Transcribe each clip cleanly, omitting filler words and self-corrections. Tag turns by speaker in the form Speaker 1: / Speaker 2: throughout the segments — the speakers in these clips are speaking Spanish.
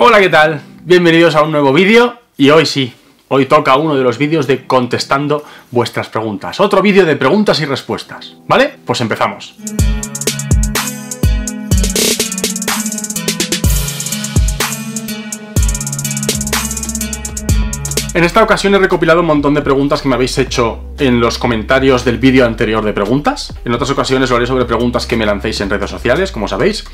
Speaker 1: Hola, ¿qué tal? Bienvenidos a un nuevo vídeo y hoy sí, hoy toca uno de los vídeos de contestando vuestras preguntas. Otro vídeo de preguntas y respuestas, ¿vale? Pues empezamos. En esta ocasión he recopilado un montón de preguntas que me habéis hecho en los comentarios del vídeo anterior de preguntas. En otras ocasiones lo haré sobre preguntas que me lancéis en redes sociales, como sabéis.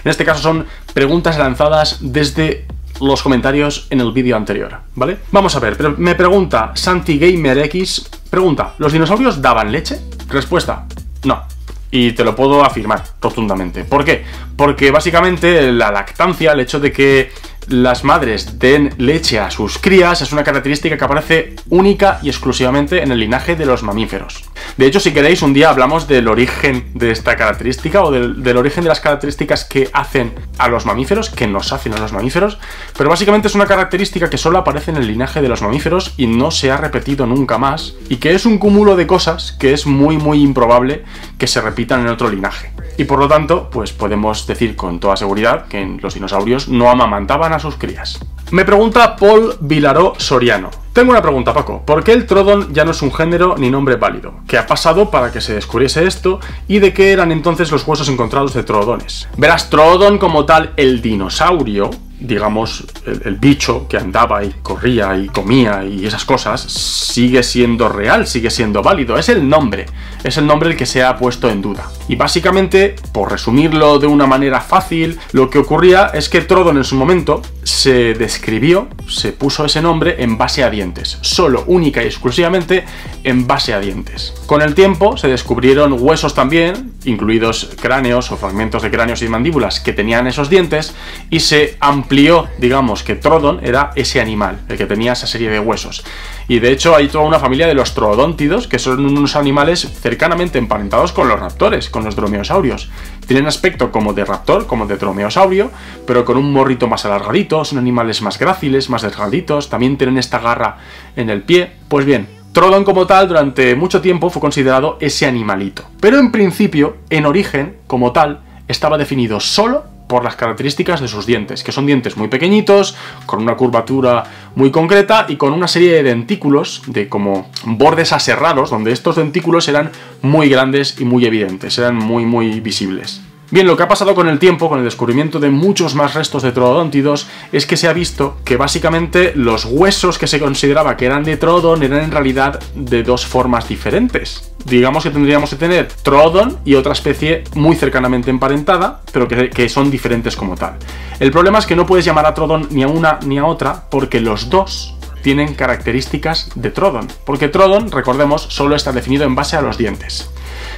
Speaker 1: En este caso son preguntas lanzadas desde los comentarios en el vídeo anterior, ¿vale? Vamos a ver, me pregunta SantiGamerX, pregunta, ¿los dinosaurios daban leche? Respuesta, no. Y te lo puedo afirmar rotundamente. ¿Por qué? Porque básicamente la lactancia, el hecho de que las madres den leche a sus crías, es una característica que aparece única y exclusivamente en el linaje de los mamíferos. De hecho, si queréis, un día hablamos del origen de esta característica o del origen de las características que hacen a los mamíferos, que nos hacen a los mamíferos, pero básicamente es una característica que solo aparece en el linaje de los mamíferos y no se ha repetido nunca más, y que es un cúmulo de cosas que es muy improbable que se repitan en otro linaje. Y por lo tanto, pues podemos decir con toda seguridad que los dinosaurios no amamantaban a sus crías. Me pregunta Paul Vilaró Soriano. Tengo una pregunta, Paco. ¿Por qué el Troodon ya no es un género ni nombre válido? ¿Qué ha pasado para que se descubriese esto? ¿Y de qué eran entonces los huesos encontrados de Troodones? Verás, Troodon como tal, el dinosaurio, digamos, el bicho que andaba y corría y comía y esas cosas, sigue siendo real, sigue siendo válido. Es el nombre el que se ha puesto en duda. Y básicamente, por resumirlo de una manera fácil, lo que ocurría es que Troodon en su momento se describió, se puso ese nombre en base a dientes, solo, única y exclusivamente en base a dientes. Con el tiempo se descubrieron huesos también, incluidos cráneos o fragmentos de cráneos y mandíbulas que tenían esos dientes, y se amplió, digamos, que Troodon era ese animal, el que tenía esa serie de huesos. Y de hecho hay toda una familia de los troodóntidos, que son unos animales cercanamente emparentados con los raptores, con los dromeosaurios. Tienen aspecto como de raptor, como de dromeosaurio, pero con un morrito más alargadito, son animales más gráciles, más delgaditos, también tienen esta garra en el pie. Pues bien, Troodon como tal durante mucho tiempo fue considerado ese animalito. Pero en principio, en origen, como tal, estaba definido solo por las características de sus dientes, que son dientes muy pequeñitos, con una curvatura muy concreta y con una serie de dentículos, de como bordes aserrados, donde estos dentículos eran muy grandes y muy evidentes, eran muy visibles. Bien, lo que ha pasado con el tiempo, con el descubrimiento de muchos más restos de troodóntidos, es que se ha visto que básicamente los huesos que se consideraba que eran de Troodon eran en realidad de dos formas diferentes. Digamos que tendríamos que tener Troodon y otra especie muy cercanamente emparentada, pero que son diferentes como tal. El problema es que no puedes llamar a Troodon ni a una ni a otra, porque los dos tienen características de Troodon, porque Troodon, recordemos, solo está definido en base a los dientes.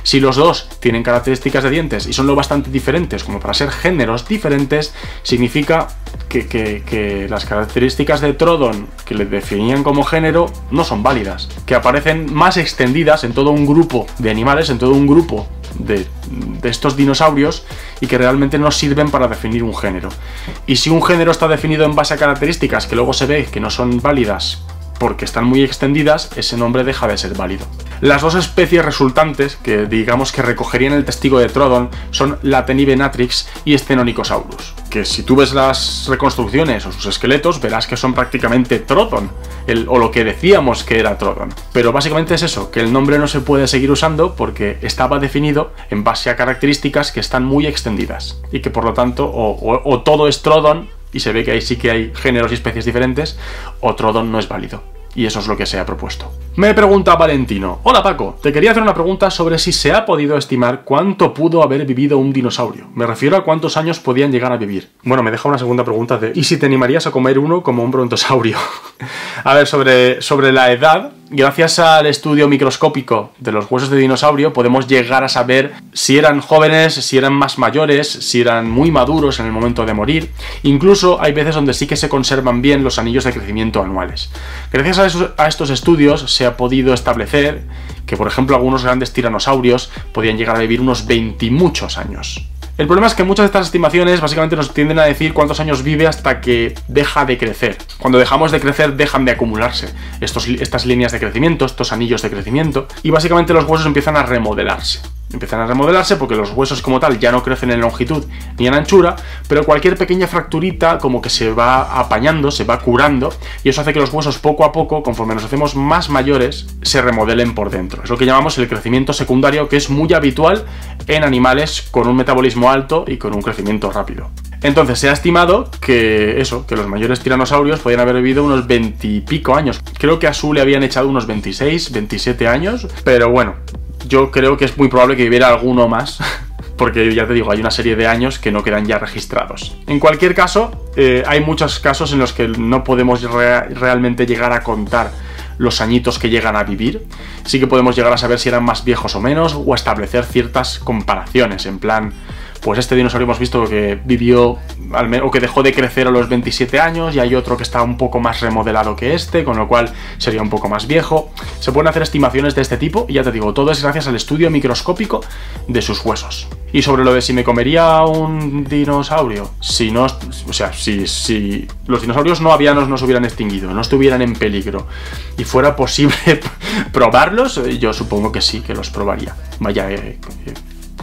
Speaker 1: Si los dos tienen características de dientes y son lo bastante diferentes como para ser géneros diferentes, significa que las características de Troodon que le definían como género no son válidas, que aparecen más extendidas en todo un grupo de animales, en todo un grupo de estos dinosaurios, y que realmente no sirven para definir un género. Y si un género está definido en base a características que luego se ve que no son válidas porque están muy extendidas, ese nombre deja de ser válido. Las dos especies resultantes que digamos que recogerían el testigo de Troodon son Latenivenatrix y Stenonychosaurus, que si tú ves las reconstrucciones o sus esqueletos verás que son prácticamente Troodon, o lo que decíamos que era Troodon. Pero básicamente es eso, que el nombre no se puede seguir usando porque estaba definido en base a características que están muy extendidas y que por lo tanto o todo es Troodon y se ve que ahí sí que hay géneros y especies diferentes, o Troodon no es válido. Y eso es lo que se ha propuesto. Me pregunta Valentino: hola Paco, te quería hacer una pregunta sobre si se ha podido estimar cuánto pudo haber vivido un dinosaurio. Me refiero a cuántos años podían llegar a vivir. Bueno, me deja una segunda pregunta de ¿y si te animarías a comer uno como un brontosaurio? A ver, sobre la edad, gracias al estudio microscópico de los huesos de dinosaurio podemos llegar a saber si eran jóvenes, si eran más mayores, si eran muy maduros en el momento de morir. Incluso hay veces donde sí que se conservan bien los anillos de crecimiento anuales. Gracias a estos estudios se ha podido establecer que por ejemplo algunos grandes tiranosaurios podían llegar a vivir unos 20 y muchos años. El problema es que muchas de estas estimaciones básicamente nos tienden a decir cuántos años vive hasta que deja de crecer. Cuando dejamos de crecer, dejan de acumularse estas líneas de crecimiento, estos anillos de crecimiento, y básicamente los huesos empiezan a remodelarse. Empiezan a remodelarse porque los huesos como tal ya no crecen en longitud ni en anchura, pero cualquier pequeña fracturita como que se va apañando, se va curando, y eso hace que los huesos poco a poco, conforme nos hacemos más mayores, se remodelen por dentro. Es lo que llamamos el crecimiento secundario, que es muy habitual en animales con un metabolismo alto y con un crecimiento rápido. Entonces se ha estimado que que los mayores tiranosaurios podían haber vivido unos 20 y pico años. Creo que a Su le habían echado unos 26, 27 años, pero bueno, yo creo que es muy probable que viviera alguno más, porque ya te digo, hay una serie de años que no quedan ya registrados. En cualquier caso, hay muchos casos en los que no podemos realmente llegar a contar los añitos que llegan a vivir. Sí que podemos llegar a saber si eran más viejos o menos, o establecer ciertas comparaciones, en plan, pues este dinosaurio hemos visto que vivió o que dejó de crecer a los 27 años, y hay otro que está un poco más remodelado que este, con lo cual sería un poco más viejo. Se pueden hacer estimaciones de este tipo, y ya te digo, todo es gracias al estudio microscópico de sus huesos. Y sobre lo de si me comería un dinosaurio, si no, o sea, si los dinosaurios no avianos no se hubieran extinguido, no estuvieran en peligro y fuera posible probarlos, yo supongo que sí, que los probaría. Vaya,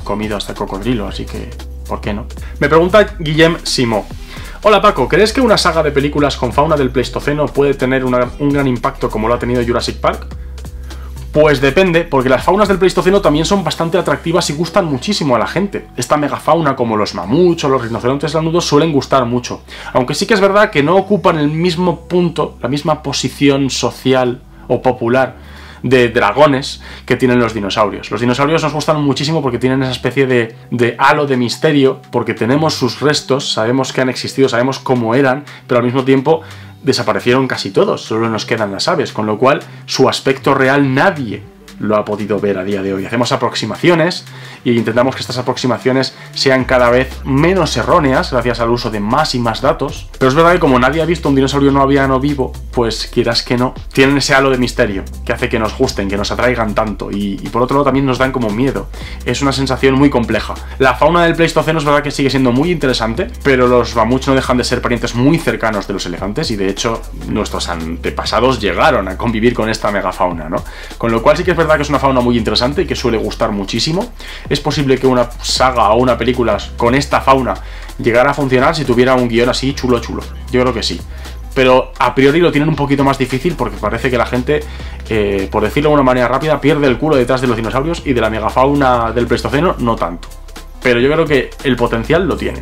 Speaker 1: comido hasta el cocodrilo, así que ¿por qué no? Me pregunta Guillem Simó: hola Paco, ¿crees que una saga de películas con fauna del Pleistoceno puede tener un gran impacto como lo ha tenido Jurassic Park? Pues depende, porque las faunas del Pleistoceno también son bastante atractivas y gustan muchísimo a la gente. Esta megafauna, como los mamuts o los rinocerontes lanudos, suelen gustar mucho, aunque sí que es verdad que no ocupan el mismo punto, la misma posición social o popular de dragones que tienen los dinosaurios. Los dinosaurios nos gustan muchísimo porque tienen esa especie de halo de misterio, porque tenemos sus restos, sabemos que han existido, sabemos cómo eran, pero al mismo tiempo desaparecieron casi todos, solo nos quedan las aves, con lo cual su aspecto real nadie lo ha podido ver a día de hoy. Hacemos aproximaciones e intentamos que estas aproximaciones sean cada vez menos erróneas gracias al uso de más y más datos, pero es verdad que como nadie ha visto un dinosaurio no aviano vivo, pues quieras que no, tienen ese halo de misterio que hace que nos gusten, que nos atraigan tanto, y por otro lado también nos dan como miedo. Es una sensación muy compleja. La fauna del Pleistoceno es verdad que sigue siendo muy interesante, pero los mamuts no dejan de ser parientes muy cercanos de los elefantes, y de hecho nuestros antepasados llegaron a convivir con esta megafauna, ¿no? Con lo cual sí que es verdad que es una fauna muy interesante y que suele gustar muchísimo. Es posible que una saga o una película con esta fauna llegara a funcionar si tuviera un guión así chulo. Yo creo que sí. Pero a priori lo tienen un poquito más difícil porque parece que la gente, por decirlo de una manera rápida, pierde el culo detrás de los dinosaurios, y de la megafauna del Pleistoceno no tanto. Pero yo creo que el potencial lo tiene.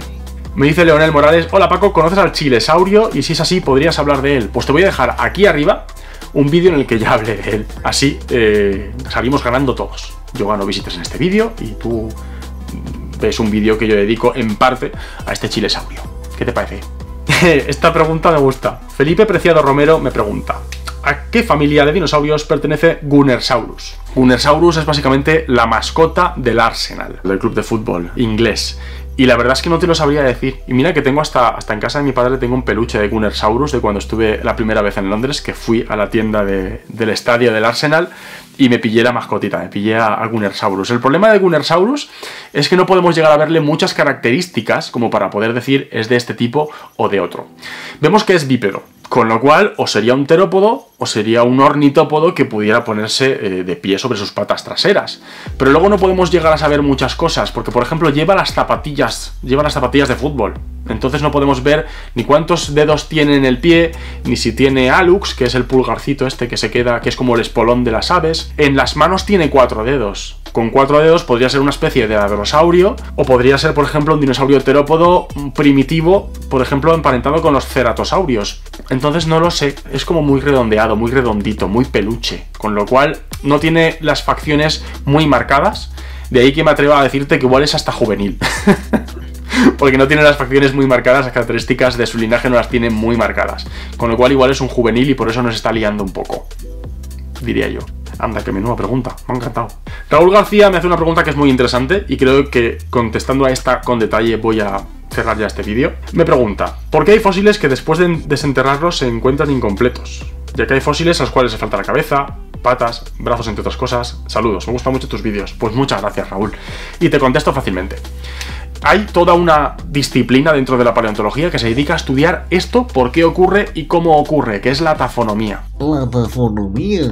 Speaker 1: Me dice Leonel Morales: hola Paco, ¿conoces al chilesaurio? Y si es así, ¿podrías hablar de él? Pues te voy a dejar aquí arriba un vídeo en el que ya hablé de él. Así salimos ganando todos. Yo gano visitas en este vídeo y tú ves un vídeo que yo dedico en parte a este chilesaurio. ¿Qué te parece? Esta pregunta me gusta. Felipe Preciado Romero me pregunta: ¿a qué familia de dinosaurios pertenece Gunnersaurus? Gunnersaurus es básicamente la mascota del Arsenal, del club de fútbol inglés. Y la verdad es que no te lo sabría decir. Y mira que tengo hasta en casa de mi padre tengo un peluche de Gunnersaurus de cuando estuve la primera vez en Londres, que fui a la tienda del estadio del Arsenal y me pillé la mascotita, me pillé a Gunnersaurus. El problema de Gunnersaurus es que no podemos llegar a verle muchas características como para poder decir es de este tipo o de otro. Vemos que es bípedo, con lo cual o sería un terópodo o sería un ornitópodo que pudiera ponerse de pie sobre sus patas traseras. Pero luego no podemos llegar a saber muchas cosas, porque por ejemplo lleva las zapatillas de fútbol. Entonces no podemos ver ni cuántos dedos tiene en el pie, ni si tiene hallux, que es el pulgarcito este que se queda, que es como el espolón de las aves. En las manos tiene 4 dedos. Con 4 dedos podría ser una especie de hadrosaurio, o podría ser, por ejemplo, un dinosaurio terópodo primitivo, por ejemplo, emparentado con los ceratosaurios. Entonces no lo sé, es como muy redondeado, muy redondito, muy peluche, con lo cual no tiene las facciones muy marcadas, de ahí que me atrevo a decirte que igual es hasta juvenil. Porque no tiene las facciones muy marcadas, las características de su linaje no las tiene muy marcadas, con lo cual igual es un juvenil y por eso nos está liando un poco, diría yo. Anda, que menuda pregunta, me ha encantado. Raúl García me hace una pregunta que es muy interesante y creo que contestando a esta con detalle voy a cerrar ya este vídeo. Me pregunta: ¿por qué hay fósiles que después de desenterrarlos se encuentran incompletos? Ya que hay fósiles a los cuales les falta la cabeza, patas, brazos, entre otras cosas. Saludos, me gustan mucho tus vídeos. Pues muchas gracias, Raúl. Y te contesto fácilmente. Hay toda una disciplina dentro de la paleontología que se dedica a estudiar esto, por qué ocurre y cómo ocurre, que es la tafonomía.
Speaker 2: La tafonomía.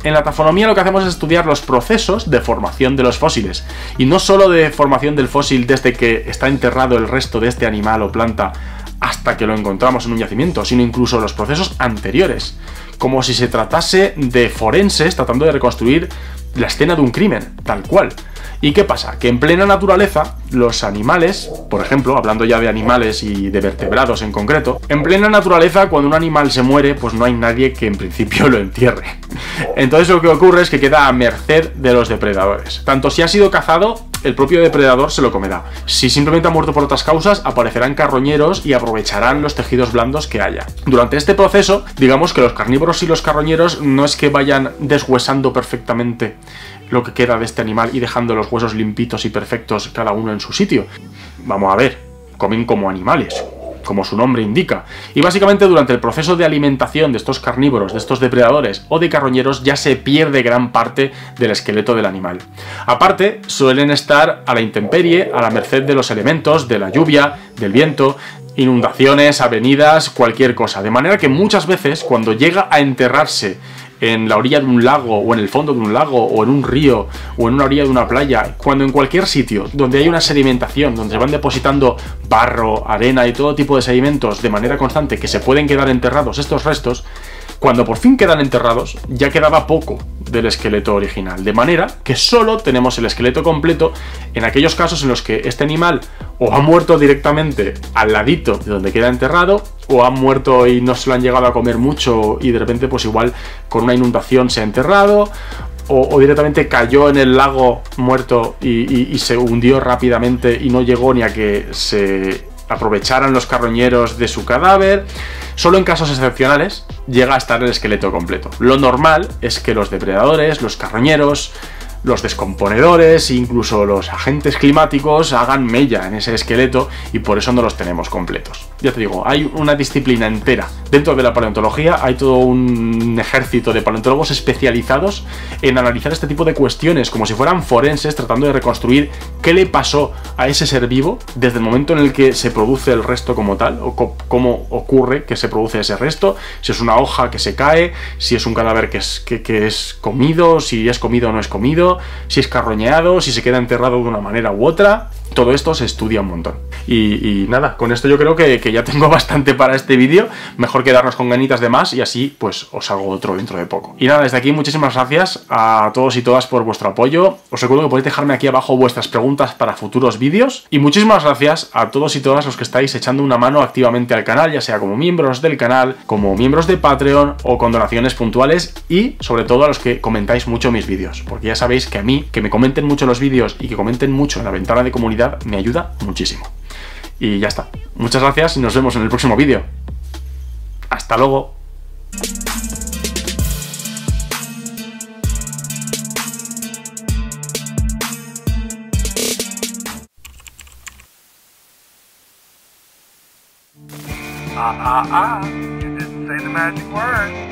Speaker 1: En la tafonomía lo que hacemos es estudiar los procesos de formación de los fósiles. Y no solo de formación del fósil desde que está enterrado el resto de este animal o planta hasta que lo encontramos en un yacimiento, sino incluso los procesos anteriores. Como si se tratase de forenses tratando de reconstruir la escena de un crimen, tal cual. ¿Y qué pasa? Que en plena naturaleza, los animales, por ejemplo, hablando ya de animales y de vertebrados en concreto, en plena naturaleza, cuando un animal se muere, pues no hay nadie que en principio lo entierre. Entonces lo que ocurre es que queda a merced de los depredadores. Tanto si ha sido cazado, el propio depredador se lo comerá. Si simplemente ha muerto por otras causas, aparecerán carroñeros y aprovecharán los tejidos blandos que haya. Durante este proceso, digamos que los carnívoros y los carroñeros no es que vayan deshuesando perfectamente lo que queda de este animal y dejando los huesos limpitos y perfectos cada uno en su sitio. Vamos a ver, comen como animales, como su nombre indica. Y básicamente durante el proceso de alimentación de estos carnívoros, de estos depredadores o de carroñeros, ya se pierde gran parte del esqueleto del animal. Aparte, suelen estar a la intemperie, a la merced de los elementos, de la lluvia, del viento, inundaciones, avenidas, cualquier cosa. De manera que muchas veces, cuando llega a enterrarse en la orilla de un lago, o en el fondo de un lago, o en un río, o en una orilla de una playa, cuando en cualquier sitio donde hay una sedimentación, donde se van depositando barro, arena y todo tipo de sedimentos de manera constante que se pueden quedar enterrados estos restos, cuando por fin quedan enterrados, ya quedaba poco del esqueleto original, de manera que solo tenemos el esqueleto completo en aquellos casos en los que este animal o ha muerto directamente al ladito de donde queda enterrado, o ha muerto y no se lo han llegado a comer mucho y de repente pues igual con una inundación se ha enterrado, o directamente cayó en el lago muerto y se hundió rápidamente y no llegó ni a que se aprovecharan los carroñeros de su cadáver. Solo en casos excepcionales llega a estar el esqueleto completo. Lo normal es que los depredadores, los carroñeros, los descomponedores, incluso los agentes climáticos hagan mella en ese esqueleto y por eso no los tenemos completos. Ya te digo, hay una disciplina entera dentro de la paleontología, hay todo un ejército de paleontólogos especializados en analizar este tipo de cuestiones como si fueran forenses, tratando de reconstruir qué le pasó a ese ser vivo desde el momento en el que se produce el resto como tal, o cómo ocurre que se produce ese resto, si es una hoja que se cae, si es un cadáver que es comido, si es comido o no es comido, si es carroñeado, si se queda enterrado de una manera u otra. Todo esto se estudia un montón. Y nada, con esto yo creo que ya tengo bastante para este vídeo. Mejor quedarnos con ganitas de más y así pues os hago otro dentro de poco. Y nada, desde aquí muchísimas gracias a todos y todas por vuestro apoyo. Os recuerdo que podéis dejarme aquí abajo vuestras preguntas para futuros vídeos. Y muchísimas gracias a todos y todas los que estáis echando una mano activamente al canal, ya sea como miembros del canal, como miembros de Patreon o con donaciones puntuales, y sobre todo a los que comentáis mucho mis vídeos. Porque ya sabéis que a mí, que me comenten mucho los vídeos y que comenten mucho en la ventana de comunidad, me ayuda muchísimo. Y ya está. Muchas gracias y nos vemos en el próximo vídeo. Hasta luego.
Speaker 3: You didn't say the magic word.